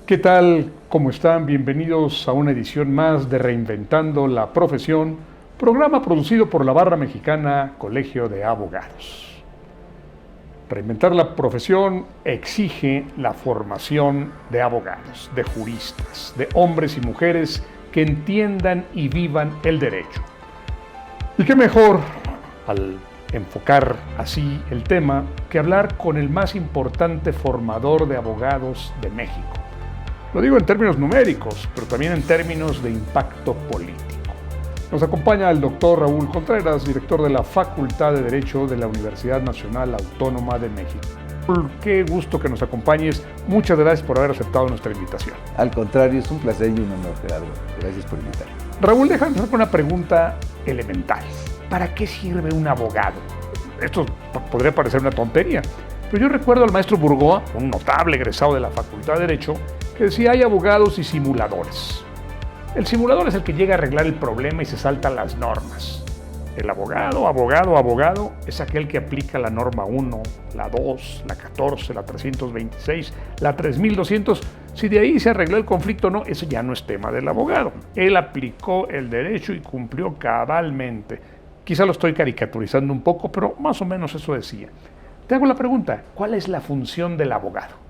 ¿Qué tal? ¿Cómo están? Bienvenidos a una edición más de Reinventando la Profesión, programa producido por la Barra Mexicana Colegio de Abogados. Reinventar la profesión exige la formación de abogados, de juristas, de hombres y mujeres que entiendan y vivan el derecho. Y qué mejor, al enfocar así el tema, que hablar con el más importante formador de abogados de México. Lo digo en términos numéricos, pero también en términos de impacto político. Nos acompaña el doctor Raúl Contreras, director de la Facultad de Derecho de la Universidad Nacional Autónoma de México. Raúl, qué gusto que nos acompañes. Muchas gracias por haber aceptado nuestra invitación. Al contrario, es un placer y un honor, Gerardo. Gracias por invitarme. Raúl, déjame empezar con una pregunta elemental. ¿Para qué sirve un abogado? Esto podría parecer una tontería, pero yo recuerdo al maestro Burgoa, un notable egresado de la Facultad de Derecho, que decía: hay abogados y simuladores. El simulador es el que llega a arreglar el problema y se salta las normas. El abogado es aquel que aplica la norma 1, la 2, la 14, la 326, la 3200. Si de ahí se arregló el conflicto o no, eso ya no es tema del abogado. Él aplicó el derecho y cumplió cabalmente. Quizá lo estoy caricaturizando un poco, pero más o menos eso decía. Te hago la pregunta: ¿cuál es la función del abogado?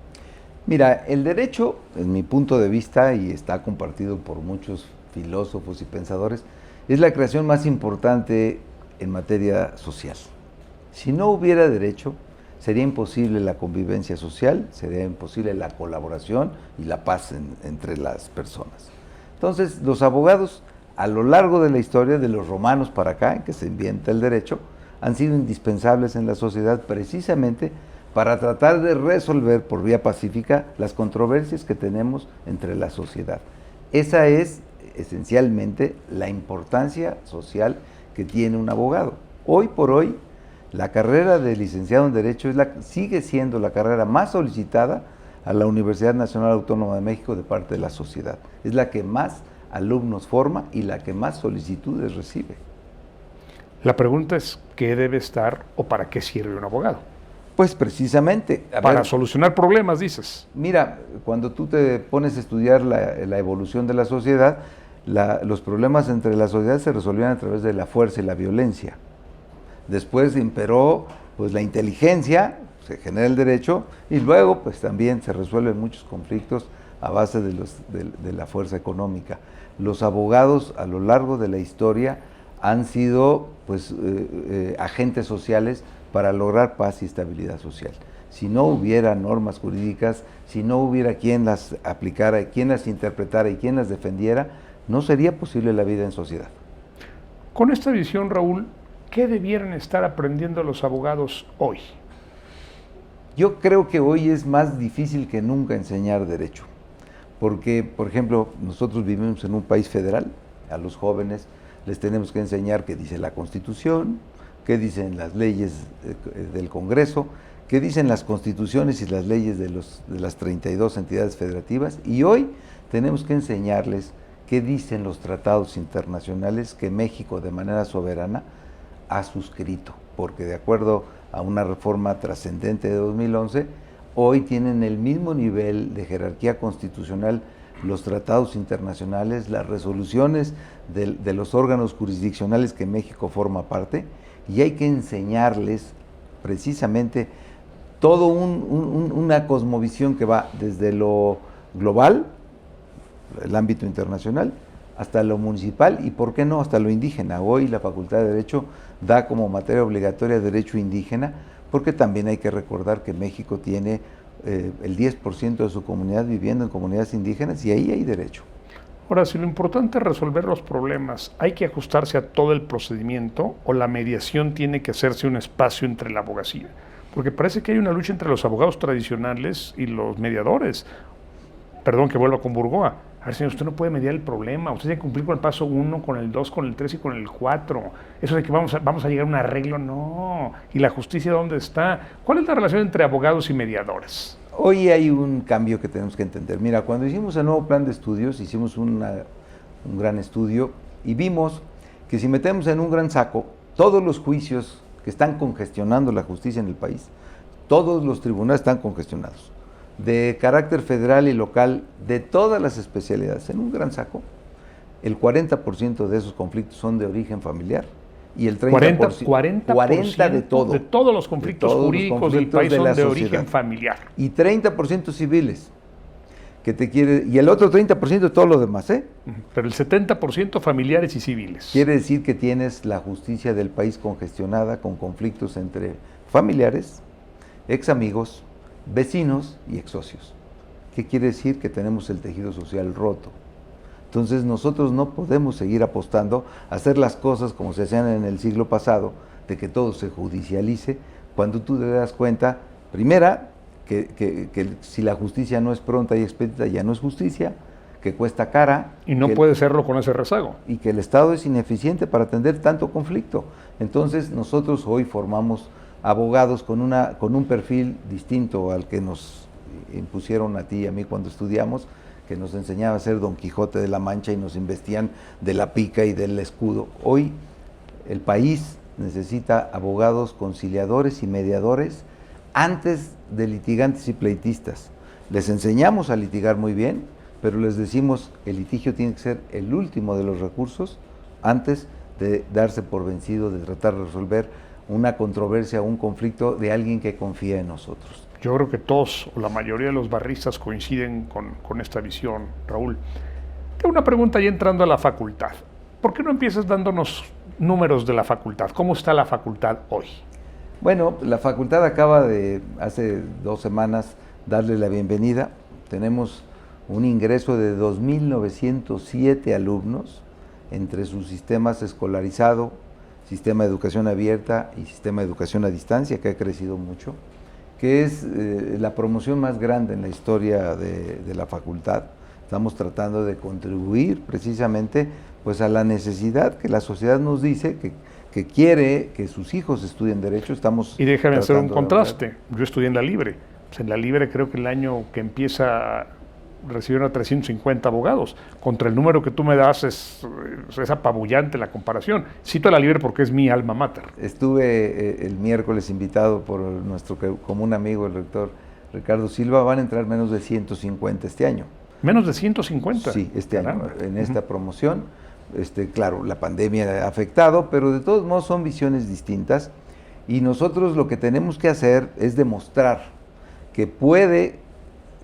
Mira, el derecho, en mi punto de vista, y está compartido por muchos filósofos y pensadores, es la creación más importante en materia social. Si no hubiera derecho, sería imposible la convivencia social, sería imposible la colaboración y la paz entre las personas. Entonces, los abogados, a lo largo de la historia, de los romanos para acá, en que se inventa el derecho, han sido indispensables en la sociedad precisamente para tratar de resolver por vía pacífica las controversias que tenemos entre la sociedad. Esa es esencialmente la importancia social que tiene un abogado. Hoy por hoy, la carrera de licenciado en Derecho sigue siendo la carrera más solicitada a la Universidad Nacional Autónoma de México de parte de la sociedad. Es la que más alumnos forma y la que más solicitudes recibe. La pregunta es: ¿qué debe estar o para qué sirve un abogado? Pues precisamente. Para solucionar problemas, dices. Mira, cuando tú te pones a estudiar la evolución de la sociedad, los problemas entre la sociedad se resolvían a través de la fuerza y la violencia. Después imperó pues la inteligencia, se genera el derecho, y luego pues también se resuelven muchos conflictos a base de la fuerza económica. Los abogados a lo largo de la historia han sido pues agentes sociales para lograr paz y estabilidad social. Si no hubiera normas jurídicas, si no hubiera quien las aplicara, quien las interpretara y quien las defendiera, no sería posible la vida en sociedad. Con esta visión, Raúl, ¿qué debieran estar aprendiendo los abogados hoy? Yo creo que hoy es más difícil que nunca enseñar derecho, porque, por ejemplo, nosotros vivimos en un país federal. A los jóvenes les tenemos que enseñar qué dice la Constitución, qué dicen las leyes del Congreso, qué dicen las constituciones y las leyes de las 32 entidades federativas, y hoy tenemos que enseñarles qué dicen los tratados internacionales que México de manera soberana ha suscrito, porque de acuerdo a una reforma trascendente de 2011, hoy tienen el mismo nivel de jerarquía constitucional los tratados internacionales, las resoluciones de los órganos jurisdiccionales que México forma parte, y hay que enseñarles precisamente todo una cosmovisión que va desde lo global, el ámbito internacional, hasta lo municipal y, ¿por qué no?, hasta lo indígena. Hoy la Facultad de Derecho da como materia obligatoria Derecho Indígena, porque también hay que recordar que México tiene el 10% de su comunidad viviendo en comunidades indígenas, y ahí hay derecho. Ahora, si lo importante es resolver los problemas, ¿hay que ajustarse a todo el procedimiento o la mediación tiene que hacerse un espacio entre la abogacía? Porque parece que hay una lucha entre los abogados tradicionales y los mediadores. Perdón que vuelva con Burgoa. A ver, señor, usted no puede mediar el problema, usted tiene que cumplir con el paso 1, con el 2, con el 3 y con el 4. Eso de que vamos a llegar a un arreglo, no. ¿Y la justicia dónde está? ¿Cuál es la relación entre abogados y mediadores? Hoy hay un cambio que tenemos que entender. Mira, cuando hicimos el nuevo plan de estudios, hicimos un gran estudio y vimos que si metemos en un gran saco todos los juicios que están congestionando la justicia en el país, todos los tribunales están congestionados. de carácter federal y local de todas las especialidades en un gran saco, el 40% de esos conflictos son de origen familiar y el 30%, 40% de todo. De todos los conflictos jurídicos del país son de origen familiar. Y 30% civiles. Y el otro 30% de todo lo demás, ¿eh? Pero el 70% familiares y civiles. Quiere decir que tienes la justicia del país congestionada con conflictos entre familiares, ex amigos, vecinos y ex socios. ¿Qué quiere decir? Que tenemos el tejido social roto. Entonces nosotros no podemos seguir apostando a hacer las cosas como se hacían en el siglo pasado, de que todo se judicialice, cuando tú te das cuenta, primera, que si la justicia no es pronta y expedita, ya no es justicia, que cuesta cara. Y no puede serlo con ese rezago. Y que el Estado es ineficiente para atender tanto conflicto. Entonces nosotros hoy formamos abogados con un perfil distinto al que nos impusieron a ti y a mí cuando estudiamos, que nos enseñaba a ser Don Quijote de la Mancha y nos investían de la pica y del escudo. Hoy el país necesita abogados conciliadores y mediadores antes de litigantes y pleitistas. Les enseñamos a litigar muy bien, pero les decimos el litigio tiene que ser el último de los recursos antes de darse por vencido, de tratar de resolver una controversia o un conflicto de alguien que confía en nosotros. Yo creo que todos, o la mayoría de los barristas coinciden con esta visión, Raúl. Tengo una pregunta ya entrando a la facultad. ¿Por qué no empiezas dándonos números de la facultad? ¿Cómo está la facultad hoy? Bueno, la facultad acaba de, hace 2 semanas, darle la bienvenida. Tenemos un ingreso de 2.907 alumnos entre sus sistemas escolarizado, sistema de educación abierta y sistema de educación a distancia, que ha crecido mucho, que es la promoción más grande en la historia de la facultad. Estamos tratando de contribuir precisamente pues, a la necesidad que la sociedad nos dice que quiere que sus hijos estudien Derecho. Y déjame hacer un contraste. Yo estudié en la Libre. Pues en la Libre creo que el año que empieza recibieron a 350 abogados. Contra el número que tú me das es apabullante la comparación. Cito a la Libre porque es mi alma mater. Estuve el miércoles invitado por nuestro común amigo, el rector Ricardo Silva. Van a entrar menos de 150 este año. ¿Menos de 150? Sí, este año, en esta promoción. Claro, la pandemia ha afectado, pero de todos modos son visiones distintas. Y nosotros lo que tenemos que hacer es demostrar que puede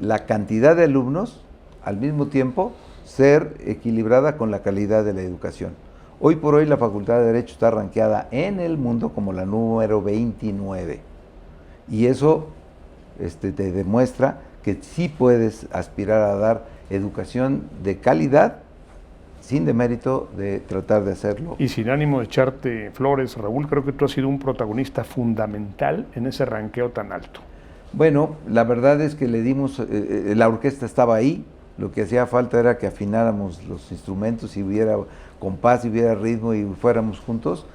la cantidad de alumnos, al mismo tiempo, ser equilibrada con la calidad de la educación. Hoy por hoy la Facultad de Derecho está rankeada en el mundo como la número 29. Y eso te demuestra que sí puedes aspirar a dar educación de calidad, sin demérito de tratar de hacerlo. Y sin ánimo de echarte flores, Raúl, creo que tú has sido un protagonista fundamental en ese ranqueo tan alto. Bueno, la verdad es que le dimos, la orquesta estaba ahí, lo que hacía falta era que afináramos los instrumentos y hubiera compás, y hubiera ritmo y fuéramos juntos.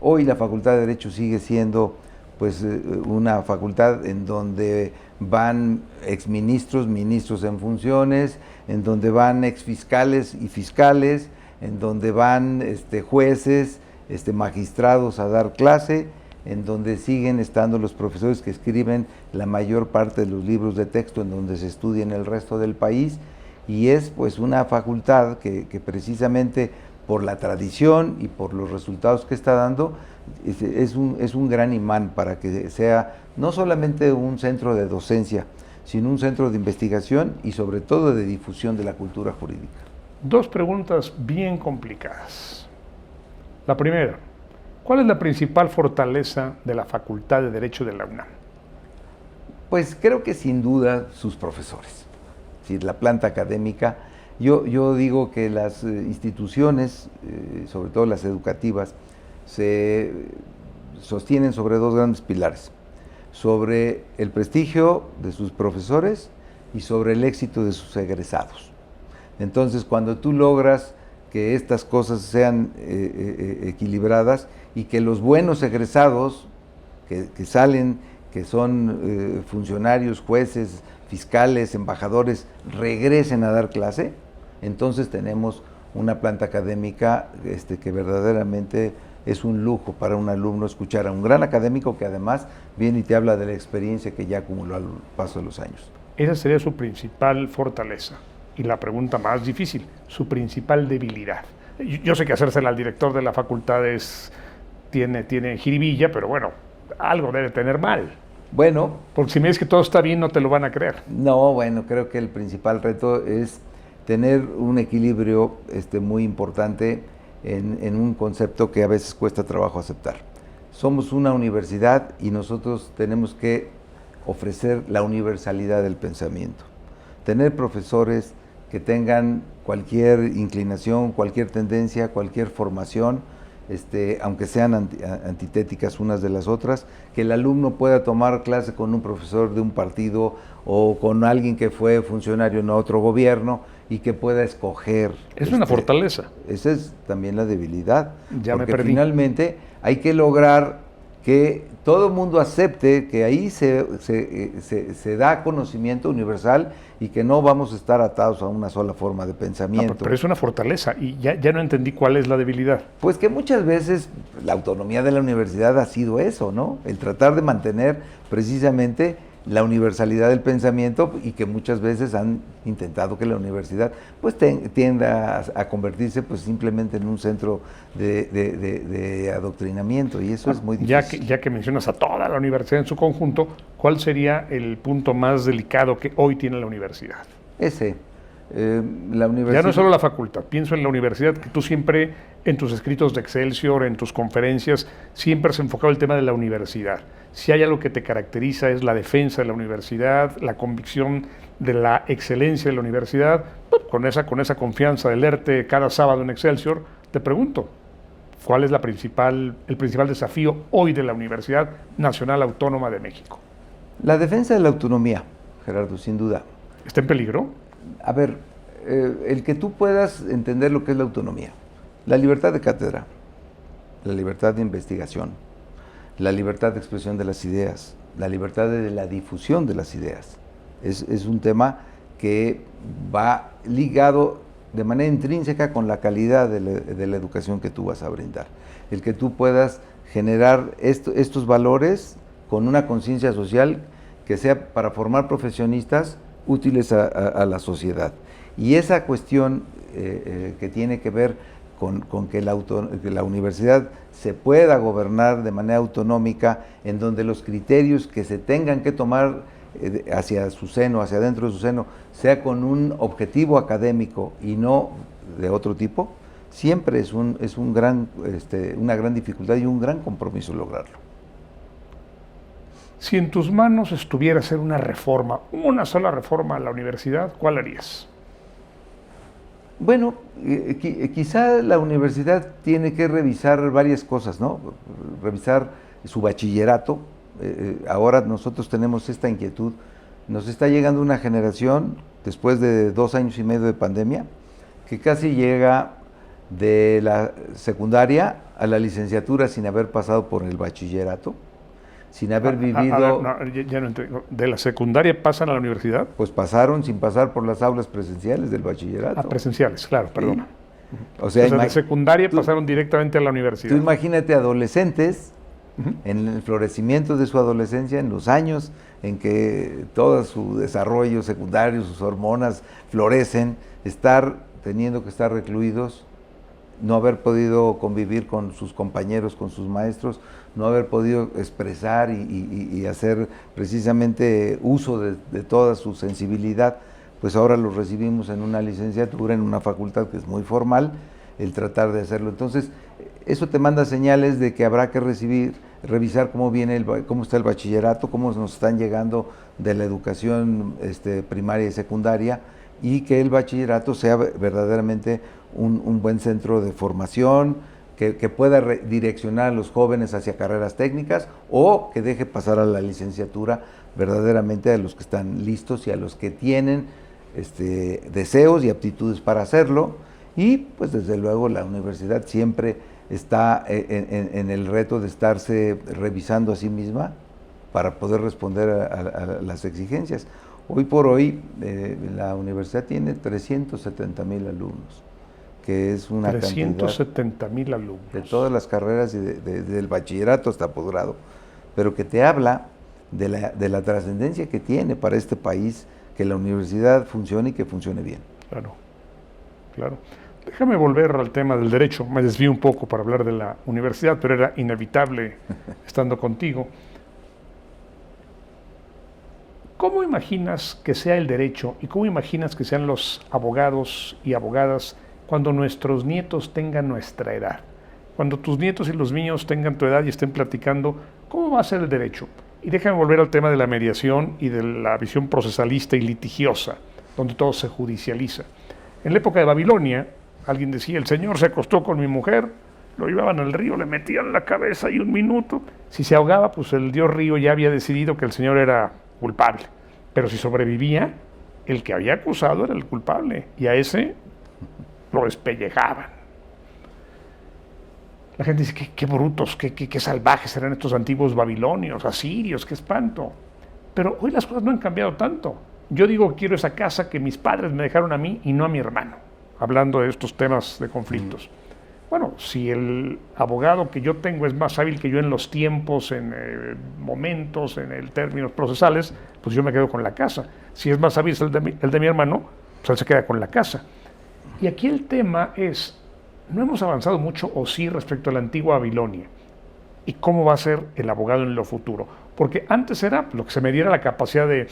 Hoy la Facultad de Derecho sigue siendo pues una facultad en donde van exministros, ministros en funciones, en donde van exfiscales y fiscales, en donde van jueces, magistrados a dar clase, en donde siguen estando los profesores que escriben la mayor parte de los libros de texto en donde se estudia en el resto del país, y es pues una facultad que precisamente por la tradición y por los resultados que está dando, es un gran imán para que sea no solamente un centro de docencia, sino un centro de investigación y sobre todo de difusión de la cultura jurídica. 2 preguntas bien complicadas. La primera, ¿cuál es la principal fortaleza de la Facultad de Derecho de la UNAM? Pues creo que sin duda sus profesores, es decir, la planta académica. Yo digo que las instituciones, sobre todo las educativas, se sostienen sobre 2 grandes pilares: sobre el prestigio de sus profesores y sobre el éxito de sus egresados. Entonces, cuando tú logras que estas cosas sean equilibradas y que los buenos egresados que salen, que son funcionarios, jueces, fiscales, embajadores, regresen a dar clase, entonces tenemos una planta académica que verdaderamente es un lujo para un alumno escuchar a un gran académico que además viene y te habla de la experiencia que ya acumuló al paso de los años. esa sería su principal fortaleza. Y la pregunta más difícil, su principal debilidad. Yo sé que hacérsela al director de la facultad tiene jiribilla, pero bueno, algo debe tener mal. Bueno. Porque si me dices que todo está bien, no te lo van a creer. No, bueno, creo que el principal reto es tener un equilibrio muy importante en un concepto que a veces cuesta trabajo aceptar. Somos una universidad y nosotros tenemos que ofrecer la universalidad del pensamiento. Tener profesores que tengan cualquier inclinación, cualquier tendencia, cualquier formación, aunque sean antitéticas unas de las otras, que el alumno pueda tomar clase con un profesor de un partido o con alguien que fue funcionario en otro gobierno y que pueda escoger. Es una fortaleza. Esa es también la debilidad, ya porque me perdí. Finalmente hay que lograr que todo el mundo acepte que ahí se da conocimiento universal y que no vamos a estar atados a una sola forma de pensamiento. Pero es una fortaleza y ya no entendí cuál es la debilidad. Pues que muchas veces la autonomía de la universidad ha sido eso, ¿no? El tratar de mantener precisamente la universalidad del pensamiento y que muchas veces han intentado que la universidad pues tienda a convertirse pues simplemente en un centro de adoctrinamiento y eso es muy difícil. Ya que mencionas a toda la universidad en su conjunto, ¿cuál sería el punto más delicado que hoy tiene la universidad? La universidad. Ya no es solo la facultad, pienso en la universidad, que tú siempre en tus escritos de Excelsior, en tus conferencias, siempre has enfocado el tema de la universidad. Si hay algo que te caracteriza es la defensa de la universidad, la convicción de la excelencia de la universidad. Con esa confianza de leerte cada sábado en Excelsior, te pregunto, ¿cuál es el principal desafío hoy de la Universidad Nacional Autónoma de México? La defensa de la autonomía, Gerardo, sin duda. ¿Está en peligro? A ver, el que tú puedas entender lo que es la autonomía, la libertad de cátedra, la libertad de investigación, la libertad de expresión de las ideas, la libertad de la difusión de las ideas, es un tema que va ligado de manera intrínseca con la calidad de la educación que tú vas a brindar. El que tú puedas generar estos valores con una conciencia social que sea para formar profesionistas útiles a la sociedad. Y esa cuestión que tiene que ver con que la universidad se pueda gobernar de manera autonómica, en donde los criterios que se tengan que tomar hacia su seno, hacia dentro de su seno, sea con un objetivo académico y no de otro tipo, siempre es una gran dificultad y un gran compromiso lograrlo. Si en tus manos estuviera hacer una reforma, una sola reforma a la universidad, ¿cuál harías? Bueno, quizá la universidad tiene que revisar varias cosas, ¿no? Revisar su bachillerato. Ahora nosotros tenemos esta inquietud. Nos está llegando una generación, después de 2 años y medio de pandemia, que casi llega de la secundaria a la licenciatura sin haber pasado por el bachillerato, sin haber vivido... Ya no entiendo. ¿De la secundaria pasan a la universidad? Pues pasaron sin pasar por las aulas presenciales del bachillerato. Presenciales, claro, perdón. Sí. O sea, de secundaria pasaron directamente a la universidad. Tú imagínate adolescentes en el florecimiento de su adolescencia, en los años en que todo su desarrollo secundario, sus hormonas florecen, teniendo que estar recluidos, no haber podido convivir con sus compañeros, con sus maestros, no haber podido expresar y hacer precisamente uso de toda su sensibilidad, pues ahora los recibimos en una licenciatura, en una facultad que es muy formal, el tratar de hacerlo. Entonces, eso te manda señales de que habrá que revisar cómo está el bachillerato, cómo nos están llegando de la educación primaria y secundaria, y que el bachillerato sea verdaderamente un buen centro de formación, que pueda direccionar a los jóvenes hacia carreras técnicas o que deje pasar a la licenciatura verdaderamente a los que están listos y a los que tienen deseos y aptitudes para hacerlo. Y pues desde luego la universidad siempre está en el reto de estarse revisando a sí misma para poder responder a las exigencias. Hoy por hoy la universidad tiene 370,000 alumnos, que es una 370,000 alumnos. De todas las carreras, del bachillerato hasta posgrado, pero que te habla de la trascendencia que tiene para este país, que la universidad funcione y que funcione bien. Claro, claro. Déjame volver al tema del derecho. Me desvío un poco para hablar de la universidad, pero era inevitable estando contigo. ¿Cómo imaginas que sea el derecho y cómo imaginas que sean los abogados y abogadas cuando nuestros nietos tengan nuestra edad? Cuando tus nietos y los míos tengan tu edad y estén platicando, ¿cómo va a ser el derecho? Y déjame volver al tema de la mediación y de la visión procesalista y litigiosa, donde todo se judicializa. En la época de Babilonia, alguien decía, el señor se acostó con mi mujer, lo llevaban al río, le metían la cabeza y un minuto. Si se ahogaba, pues el dios río ya había decidido que el señor era culpable. Pero si sobrevivía, el que había acusado era el culpable. Y a ese lo despellejaban. La gente dice, qué brutos, qué salvajes eran estos antiguos babilonios, asirios, qué espanto. Pero hoy las cosas no han cambiado tanto. Yo digo, quiero esa casa que mis padres me dejaron a mí y no a mi hermano, hablando de estos temas de conflictos. Bueno, si el abogado que yo tengo es más hábil que yo en los tiempos, en momentos, en términos procesales, pues yo me quedo con la casa. Si es más hábil el de mi hermano, pues él se queda con la casa. Y aquí el tema es, no hemos avanzado mucho o sí respecto a la antigua Babilonia. ¿Y cómo va a ser el abogado en lo futuro? Porque antes era lo que se mediera la capacidad de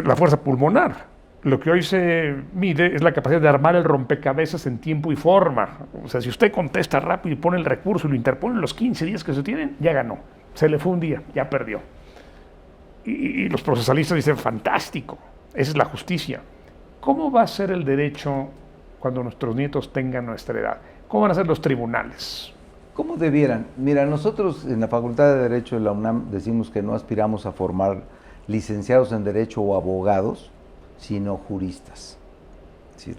la fuerza pulmonar. Lo que hoy se mide es la capacidad de armar el rompecabezas en tiempo y forma. O sea, si usted contesta rápido y pone el recurso y lo interpone en los 15 días que se tienen, ya ganó. Se le fue un día, ya perdió. Y los procesalistas dicen, fantástico, esa es la justicia. ¿Cómo va a ser el derecho cuando nuestros nietos tengan nuestra edad? ¿Cómo van a ser los tribunales? ¿Cómo debieran? Mira, nosotros en la Facultad de Derecho de la UNAM decimos que no aspiramos a formar licenciados en Derecho o abogados, sino juristas. Es decir,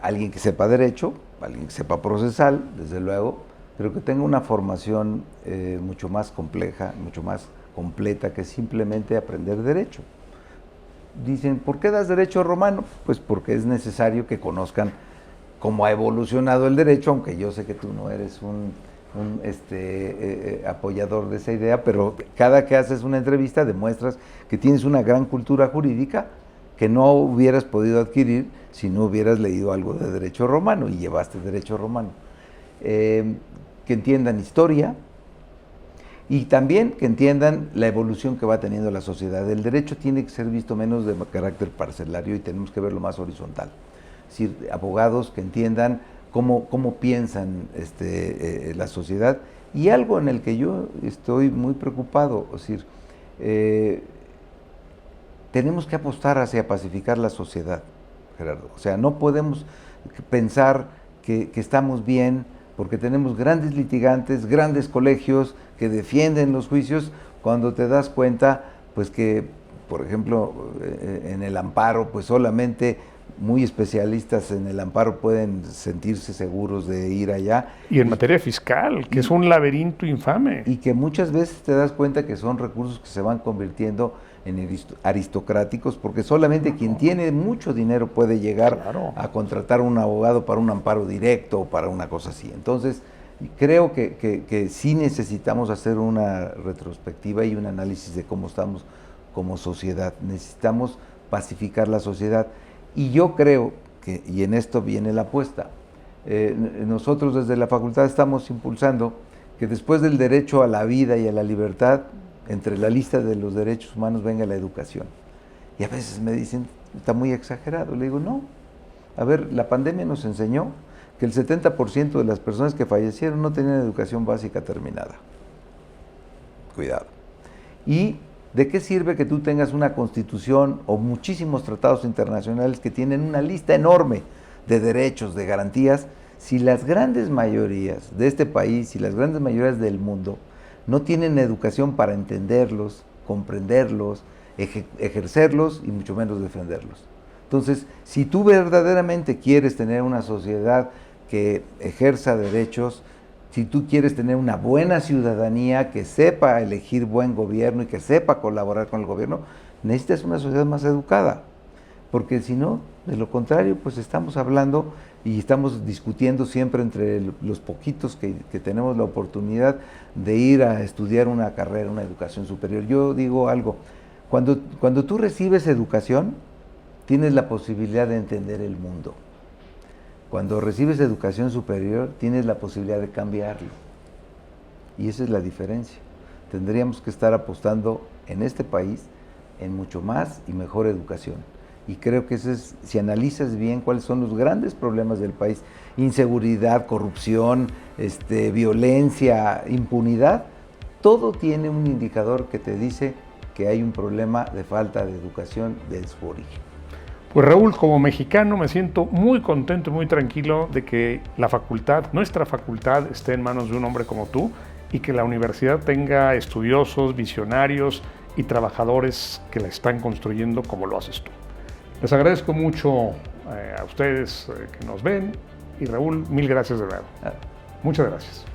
alguien que sepa Derecho, alguien que sepa procesal, desde luego, pero que tenga una formación mucho más compleja, mucho más completa que simplemente aprender Derecho. Dicen, ¿por qué das Derecho romano? Pues porque es necesario que conozcan cómo ha evolucionado el derecho, aunque yo sé que tú no eres un apoyador de esa idea, pero cada que haces una entrevista demuestras que tienes una gran cultura jurídica que no hubieras podido adquirir si no hubieras leído algo de derecho romano y llevaste derecho romano. Que entiendan historia y también que entiendan la evolución que va teniendo la sociedad. El derecho tiene que ser visto menos de carácter parcelario y tenemos que verlo más horizontal. Es decir, abogados que entiendan cómo piensan la sociedad, y algo en el que yo estoy muy preocupado, es decir, tenemos que apostar hacia pacificar la sociedad, Gerardo. O sea, no podemos pensar que estamos bien porque tenemos grandes litigantes, grandes colegios que defienden los juicios, cuando te das cuenta, pues que, por ejemplo, en el amparo, pues solamente muy especialistas en el amparo pueden sentirse seguros de ir allá. Y en materia fiscal, que es un laberinto infame. Y que muchas veces te das cuenta que son recursos que se van convirtiendo en aristocráticos, porque solamente quien tiene mucho dinero puede llegar a contratar a un abogado para un amparo directo o para una cosa así. Entonces, creo que sí necesitamos hacer una retrospectiva y un análisis de cómo estamos como sociedad. Necesitamos pacificar la sociedad. Y yo creo que, y en esto viene la apuesta, nosotros desde la facultad estamos impulsando que después del derecho a la vida y a la libertad, entre la lista de los derechos humanos venga la educación. Y a veces me dicen, está muy exagerado. Le digo, no. A ver, la pandemia nos enseñó que el 70% de las personas que fallecieron no tenían educación básica terminada. Cuidado. Y ¿de qué sirve que tú tengas una constitución o muchísimos tratados internacionales que tienen una lista enorme de derechos, de garantías, si las grandes mayorías de este país y las grandes mayorías del mundo no tienen educación para entenderlos, comprenderlos, ejercerlos y mucho menos defenderlos? Entonces, si tú verdaderamente quieres tener una sociedad que ejerza derechos, si tú quieres tener una buena ciudadanía que sepa elegir buen gobierno y que sepa colaborar con el gobierno, necesitas una sociedad más educada. Porque si no, de lo contrario, pues estamos hablando y estamos discutiendo siempre entre los poquitos que tenemos la oportunidad de ir a estudiar una carrera, una educación superior. Yo digo algo, Cuando tú recibes educación, tienes la posibilidad de entender el mundo. Cuando recibes educación superior, tienes la posibilidad de cambiarlo. Y esa es la diferencia. Tendríamos que estar apostando en este país en mucho más y mejor educación. Y creo que ese es, si analizas bien cuáles son los grandes problemas del país, inseguridad, corrupción, violencia, impunidad, todo tiene un indicador que te dice que hay un problema de falta de educación desde su origen. Pues Raúl, como mexicano me siento muy contento y muy tranquilo de que la facultad, nuestra facultad, esté en manos de un hombre como tú y que la universidad tenga estudiosos, visionarios y trabajadores que la están construyendo como lo haces tú. Les agradezco mucho a ustedes que nos ven y Raúl, mil gracias de nuevo. Muchas gracias.